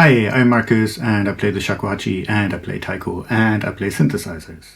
Hi, I'm Marcus and I play the shakuhachi and I play taiko and I play synthesizers.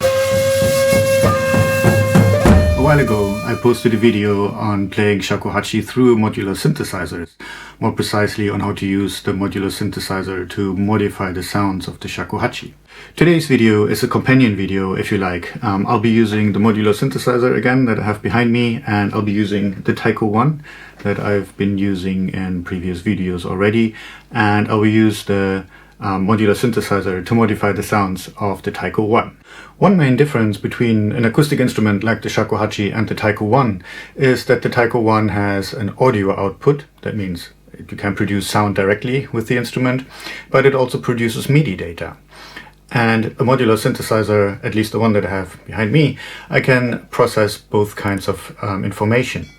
A while ago I posted a video on playing shakuhachi through modular synthesizers, more precisely on how to use the modular synthesizer to modify the sounds of the shakuhachi. Today's video is a companion video, if you like. I'll be using the modular synthesizer again that I have behind me, and I'll be using the TAIKO-1 that I've been using in previous videos already, and I will use the modular synthesizer to modify the sounds of the TAIKO-1. One main difference between an acoustic instrument like the shakuhachi and the TAIKO-1 is that the TAIKO-1 has an audio output. That means you can produce sound directly with the instrument, but it also produces MIDI data. And a modular synthesizer, at least the one that I have behind me, I can process both kinds of information.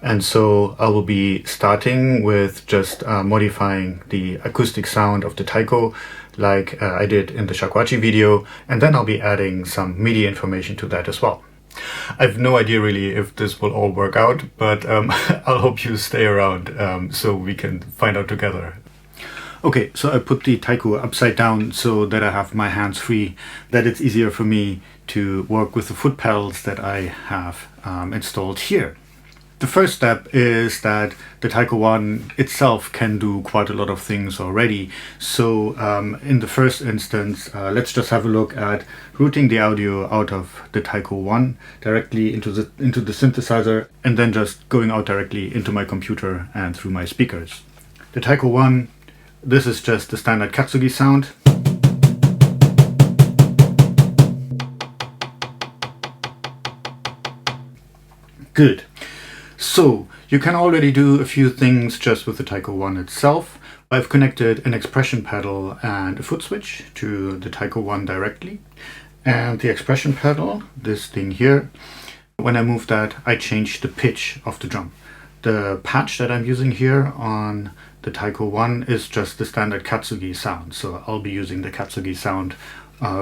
And so I will be starting with just modifying the acoustic sound of the taiko like I did in the shakuhachi video, and then I'll be adding some MIDI information to that as well. I have no idea really if this will all work out, but I'll hope you stay around so we can find out together. Okay, so I put the taiko upside down so that I have my hands free, that it's easier for me to work with the foot pedals that I have installed here. The first step is that the TAIKO-1 itself can do quite a lot of things already. So in the first instance, let's just have a look at routing the audio out of the TAIKO-1 directly into the synthesizer, and then just going out directly into my computer and through my speakers. The TAIKO-1, this is just the standard katsugi sound. Good. So you can already do a few things just with the TAIKO-1 itself. I've connected an expression pedal and a foot switch to the TAIKO-1 directly. And the expression pedal, this thing here, when I move that, I change the pitch of the drum. The patch that I'm using here on the TAIKO-1 is just the standard katsugi sound. So I'll be using the katsugi sound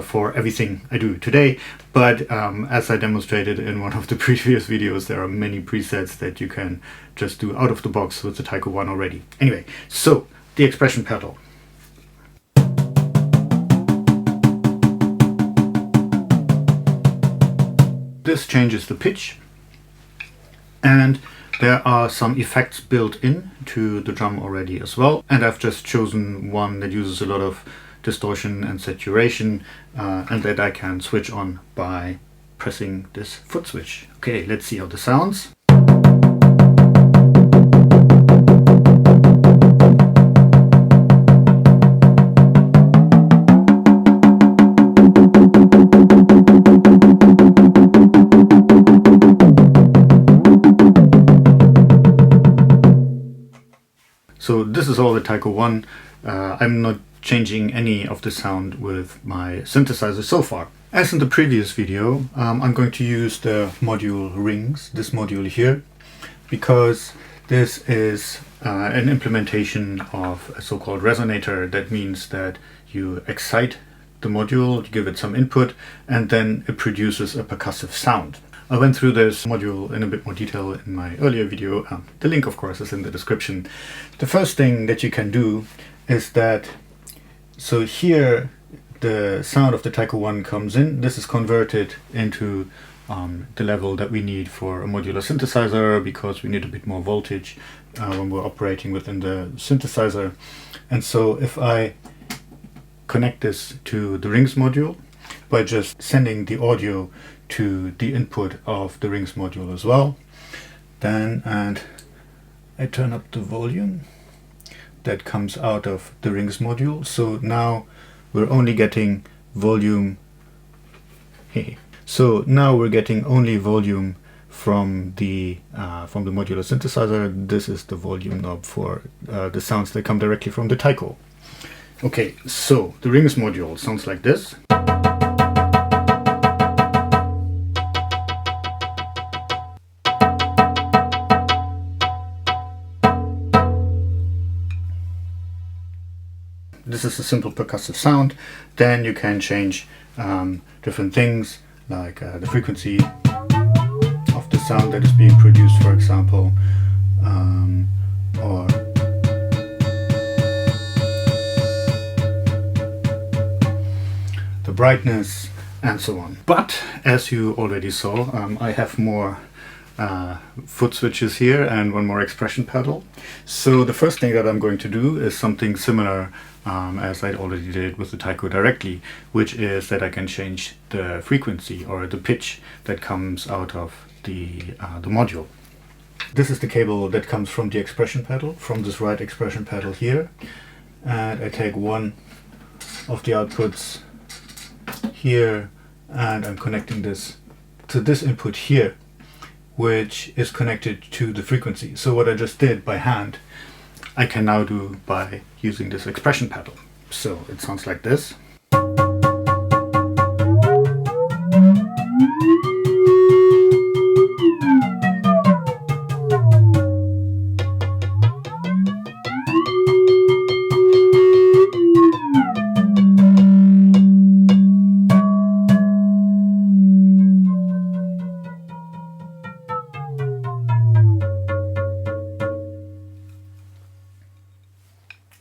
for everything I do today, but as I demonstrated in one of the previous videos, there are many presets that you can just do out of the box with the TAIKO-1 already. Anyway, so the expression pedal. This changes the pitch, and there are some effects built in to the drum already as well, and I've just chosen one that uses a lot of distortion and saturation, and that I can switch on by pressing this foot switch. Okay, let's see how this sounds. So this is all the TAIKO-1. I'm not changing any of the sound with my synthesizer so far. As in the previous video, I'm going to use the module rings, this module here, because this is an implementation of a so-called resonator. That means that you excite the module, you give it some input, and then it produces a percussive sound. I went through this module in a bit more detail in my earlier video. The link, of course, is in the description. The first thing that you can do is that, so here the sound of the TAIKO-1 comes in. This is converted into the level that we need for a modular synthesizer, because we need a bit more voltage when we're operating within the synthesizer. And so if I connect this to the rings module by just sending the audio to the input of the rings module as well, then, and I turn up the volume that comes out of the rings module. So now we're only getting volume. So now we're getting only volume from the modular synthesizer. This is the volume knob for the sounds that come directly from the taiko. Okay, so the rings module sounds like this. This is a simple percussive sound. Then you can change different things like the frequency of the sound that is being produced, for example, or brightness, and so on. But as you already saw, I have more foot switches here and one more expression pedal. So the first thing that I'm going to do is something similar as I already did with the Taiko directly, which is that I can change the frequency or the pitch that comes out of the module. This is the cable that comes from the expression pedal, from this right expression pedal here, and I take one of the outputs here and I'm connecting this to this input here, which is connected to the frequency. So what I just did by hand, I can now do by using this expression pedal. So it sounds like this.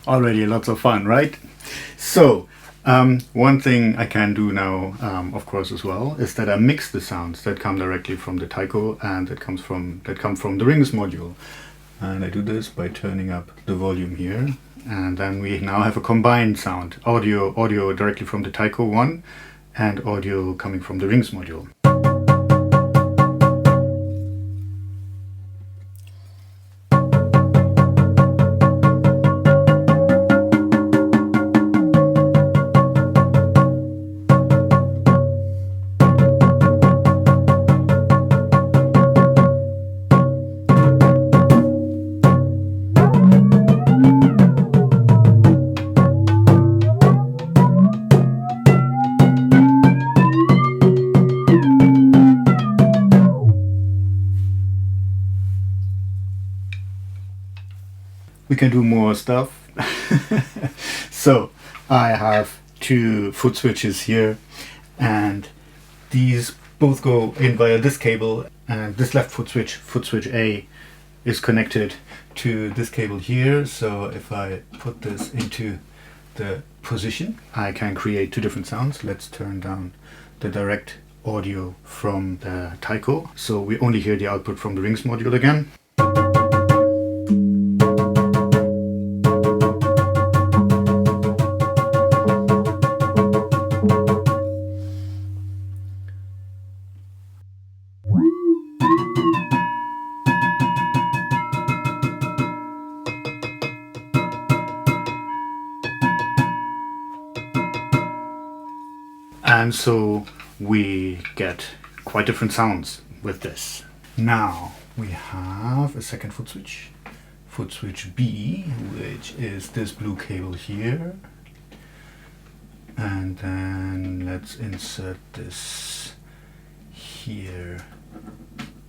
Already lots of fun, right? So one thing I can do now, of course, as well, is that I mix the sounds that come directly from the Taiko and that come from the Rings module. And I do this by turning up the volume here, and then we now have a combined sound, audio directly from the TAIKO-1 and audio coming from the Rings module. We can do more stuff. So I have two foot switches here, and these both go in via this cable, and this left foot switch A, is connected to this cable here. So if I put this into the position, I can create two different sounds. Let's turn down the direct audio from the Taiko, so we only hear the output from the Rings module again. And so we get quite different sounds with this. Now we have a second foot switch B, which is this blue cable here. And then let's insert this here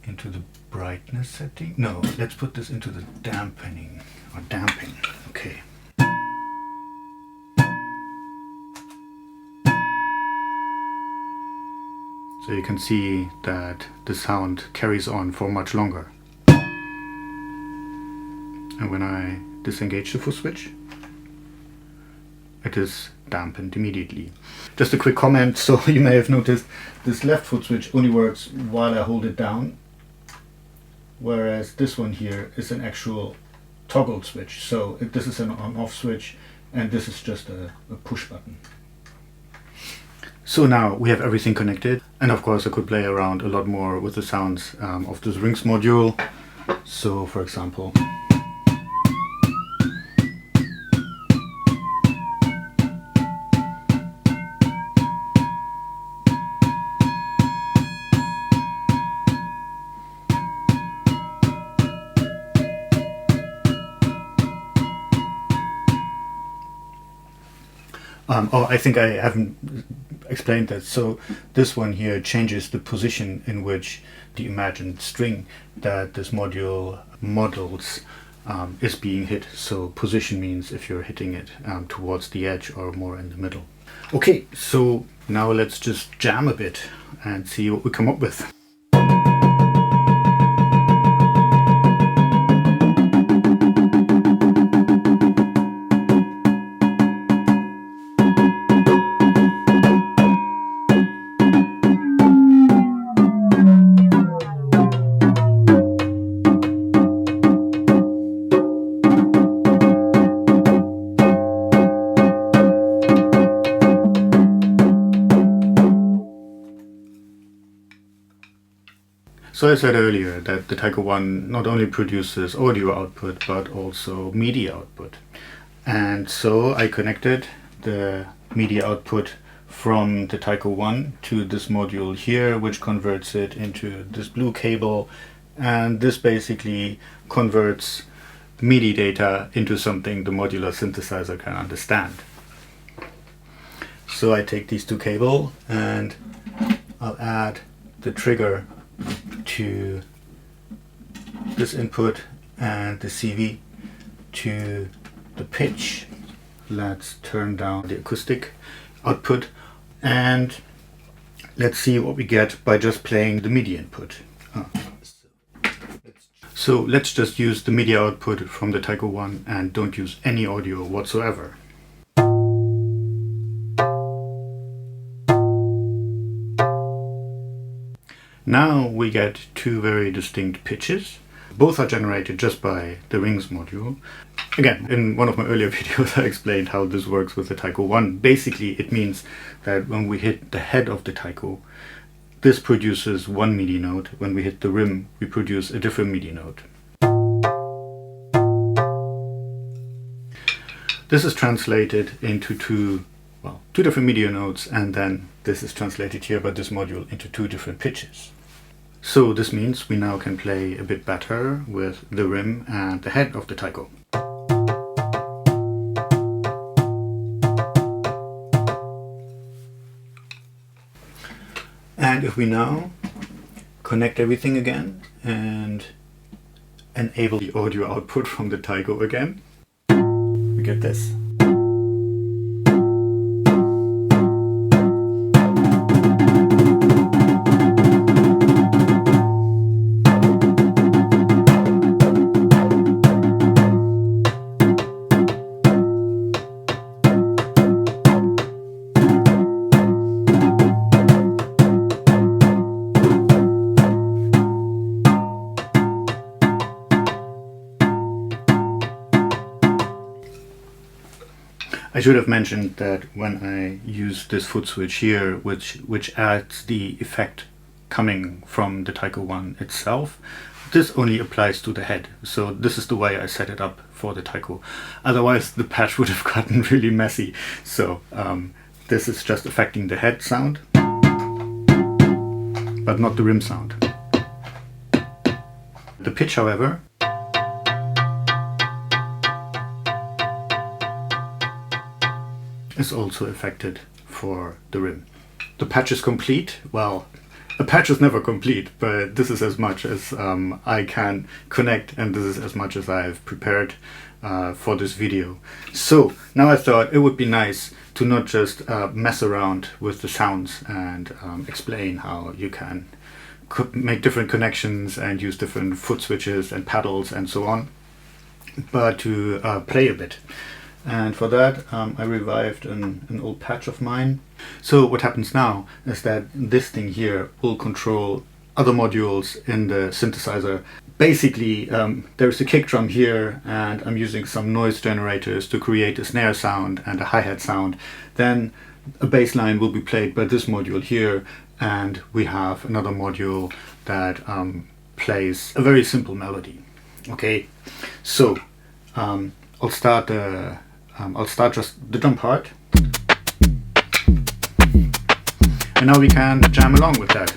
into the brightness setting. No, let's put this into the dampening or damping. Okay. So you can see that the sound carries on for much longer. And when I disengage the foot switch, it is dampened immediately. Just a quick comment, so you may have noticed this left foot switch only works while I hold it down, whereas this one here is an actual toggle switch. So this is an on-off switch and this is just a push button. So now we have everything connected, and of course I could play around a lot more with the sounds of this Rings module. So for example, oh, I think I haven't explained that. So this one here changes the position in which the imagined string that this module models is being hit. So position means if you're hitting it towards the edge or more in the middle. Okay, so now let's just jam a bit and see what we come up with. So I said earlier that the TAIKO-1 not only produces audio output but also MIDI output. And so I connected the MIDI output from the TAIKO-1 to this module here, which converts it into this blue cable, and this basically converts MIDI data into something the modular synthesizer can understand. So I take these two cables and I'll add the trigger to this input and the CV to the pitch. Let's turn down the acoustic output and let's see what we get by just playing the MIDI input. So let's just use the MIDI output from the TAIKO-1 and don't use any audio whatsoever. Now we get two very distinct pitches. Both are generated just by the rings module. Again, in one of my earlier videos I explained how this works with the TAIKO-1. Basically it means that when we hit the head of the taiko, this produces one MIDI note. When we hit the rim, we produce a different MIDI note. This is translated into two different MIDI notes, and then this is translated here by this module into two different pitches. So this means we now can play a bit better with the rim and the head of the taiko. And if we now connect everything again and enable the audio output from the taiko again, we get this. I should have mentioned that when I use this foot switch here, which adds the effect coming from the TAIKO-1 itself, this only applies to the head. So this is the way I set it up for the taiko. Otherwise the patch would have gotten really messy. So this is just affecting the head sound, but not the rim sound. The pitch, however, is also affected for the rim. The patch is complete. Well, a patch is never complete, but this is as much as I can connect, and this is as much as I've prepared for this video. So now I thought it would be nice to not just mess around with the sounds and explain how you can make different connections and use different foot switches and pedals and so on, but to play a bit. And for that I revived an old patch of mine. So what happens now is that this thing here will control other modules in the synthesizer. Basically there's a kick drum here, and I'm using some noise generators to create a snare sound and a hi-hat sound. Then a bass line will be played by this module here, and we have another module that plays a very simple melody. Okay, so I'll start just the drum part, and now we can jam along with that.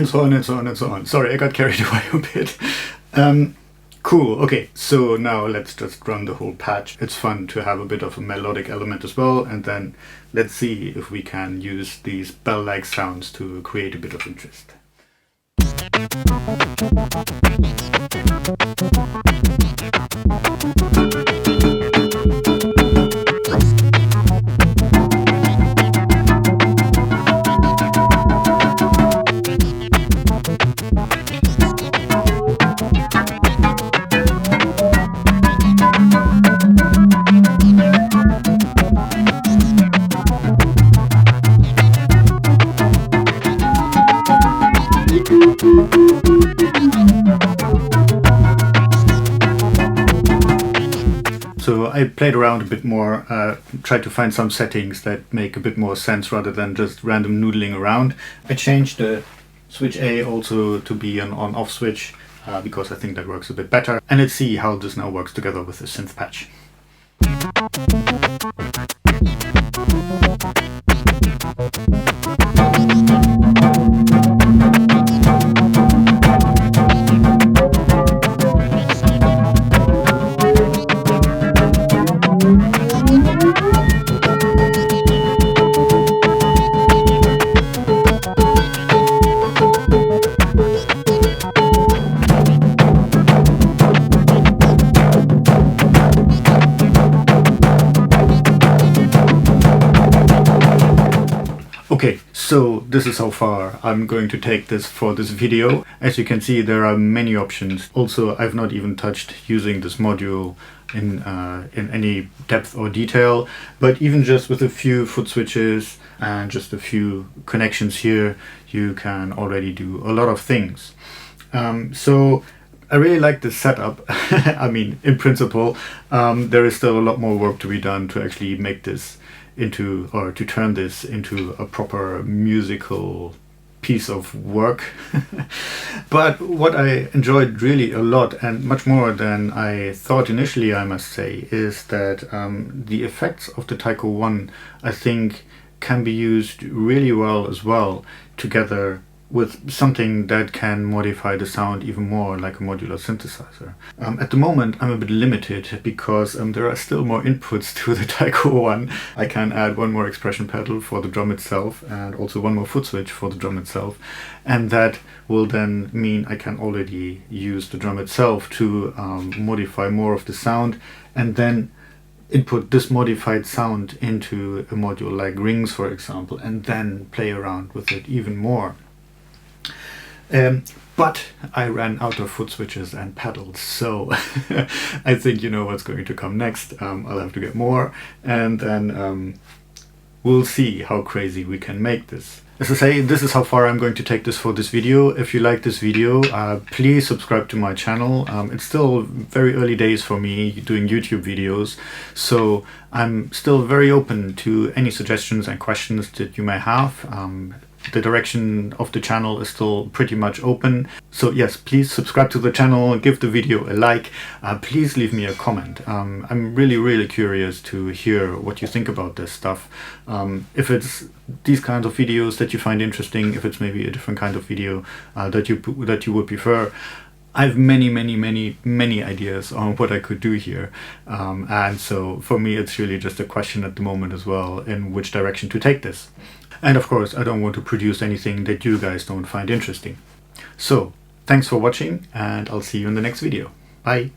So on and so on and so on. Sorry, I got carried away a bit. Cool, okay, so now let's just run the whole patch. It's fun to have a bit of a melodic element as well, and then let's see if we can use these bell-like sounds to create a bit of interest. played around a bit more, tried to find some settings that make a bit more sense rather than just random noodling around. I changed the switch A also to be an on-off switch because I think that works a bit better. And let's see how this now works together with the synth patch. Okay, so this is how far I'm going to take this for this video. As you can see, there are many options. Also, I've not even touched using this module in any depth or detail, but even just with a few foot switches and just a few connections here, you can already do a lot of things. So I really like this setup. I mean, in principle, there is still a lot more work to be done to actually make this into, or to turn this into a proper musical piece of work. But what I enjoyed really a lot, and much more than I thought initially, I must say, is that the effects of the TAIKO-1, I think, can be used really well as well together with something that can modify the sound even more, like a modular synthesizer. At the moment I'm a bit limited because there are still more inputs to the TAIKO-1. I can add one more expression pedal for the drum itself and also one more foot switch for the drum itself, and that will then mean I can already use the drum itself to modify more of the sound, and then input this modified sound into a module like rings, for example, and then play around with it even more. But I ran out of foot switches and pedals, so I think you know what's going to come next. I'll have to get more, and then we'll see how crazy we can make this. As I say, this is how far I'm going to take this for this video. If you like this video, please subscribe to my channel. It's still very early days for me doing YouTube videos, so I'm still very open to any suggestions and questions that you may have. The direction of the channel is still pretty much open. So yes, please subscribe to the channel, give the video a like, please leave me a comment. I'm really curious to hear what you think about this stuff. If it's these kinds of videos that you find interesting, if it's maybe a different kind of video that you would prefer. I have many ideas on what I could do here, and so for me it's really just a question at the moment as well in which direction to take this. And of course I don't want to produce anything that you guys don't find interesting. So thanks for watching, and I'll see you in the next video. Bye!